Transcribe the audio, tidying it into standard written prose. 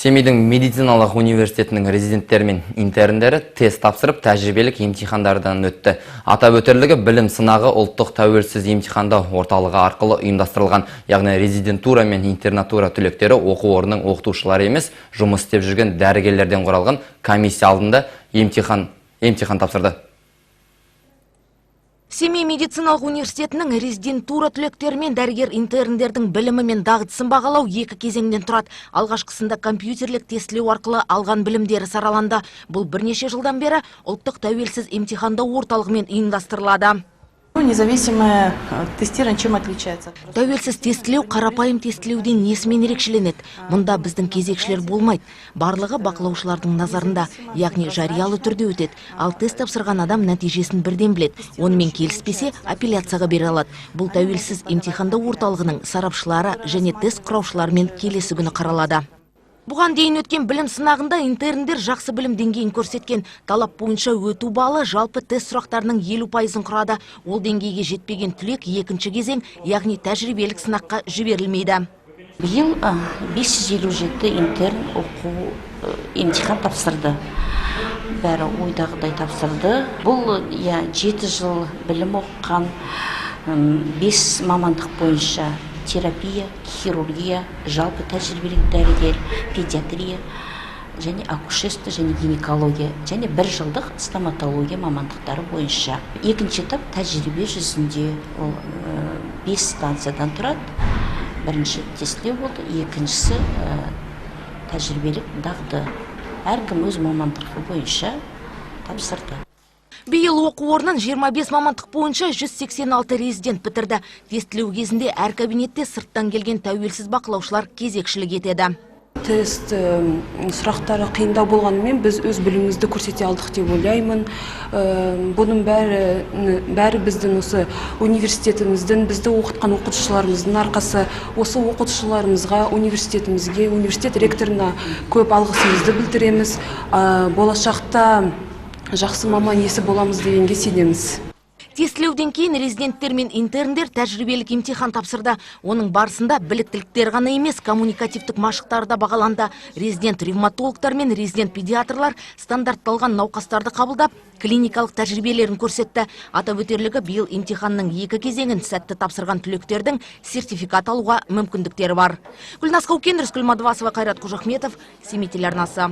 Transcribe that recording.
Семейдің медициналық университетінің резиденттері мен интерндері тест тапсырып, тәжірибелік емтихандардан өтті. Атап өтерлігі білім сынағы ұлттық тәуелсіз емтиханда орталығы арқылы ұйымдастырылған, яғни резидентура мен интернатура түлектері оқу орнының оқытушылары емес, жұмыс істеп жүрген дәрігерлерден құралған комиссия алдында емтихан тапсырды. Семей медициналық университетінің резидентура түлектері мен дәрігер-интерндердің білімі мен дағдысын бағалау екі кезеңнен тұрады. Алғашқысында компьютерлік тестілеу арқылы алған білімдері сараланды. Бұл бірнеше жылдан бері ұлттық тәуелсіз емтихандау орталығымен ұйымдастырылады. Независимое тестирование чем отличается? Тәуелсіз тестілеу қарапайым тестілеуден несімен ерекшеленеді. Мұнда біздің кезекшілер болмайды. Барлығы бақылаушылардың назарында, яғни жариялы түрде өтеді. Ал тест тапсырған адам нәтижесін бірден біледі. Онымен келіспесе, апелляцияға бере алады. Бұл тәуелсіз емтихандау орталығының сарапшылары және тест құраушыларымен келесі күні қаралады. Бұған дейін өткен білім сынағында интерндер жақсы білім деңгейін көрсеткен. Талап бойынша өту балы жалпы тест сұрақтарының 50%-ын құрады. Ол деңгейге жетпеген түлек екінші кезең, яғни тәжірибелік сынаққа жіберілмейді. Биыл 557 интерн оқу емтихан тапсырды. Бәрі ойдағыдай тапсырды. Бұл 7 жыл білім оқыған 5 мамандық бойынша терапия, хирургия, жалпы тәжірибелік дәрігер, педиатрия, және акушерство және гинекология, және 1 жылдық стоматология мамандықтары бойынша. Екінші этап тәжірибе жүзінде 5 станциядан тұрады. Бірінші тестілеу болды, екіншісі тәжірибелік дағды. Әркім өз мамандығы бойынша тапсырды. Биыл оқу орнын 25 мамандық бойынша 186 резидент бітірді. Тестілеу кезінде әр кабинетте сырттан келген тәуелсіз бақылаушылар кезекшілік етеді. Тест сұрақтары қиындау болғанымен біз өз білімімізді көрсете алдық деп ойлаймын. Бұның бәрі біздің осы университетіміздің, бізді оқытқан оқытушыларымыздың арқасы. Осы оқытушыларымызға, университетімізге, университет ректорына көп алғысымызды білдіреміз. Болашақта жақсы маман иесі боламыз дегенге сенеміз. Тестілеуден кейін резиденттер мен интерндер тәжірибелік емтихан тапсырды. Оның барысында біліктіліктер ғана емес, коммуникативтік машықтары да бағаланды. Резидент ревматологтар мен резидент педиатрлар стандартталған науқастарды қабылдап, клиникалық тәжірибелерін көрсетті. Атап өтерлігі биыл емтиханның 2 кезеңін сәтті тапсырған түлектердің сертификат алуға мүмкіндіктері бар. Гүлназ Қаукен, Рыскүл Мадвасова, Қайрат Қожахметов, Семей телеарнасы.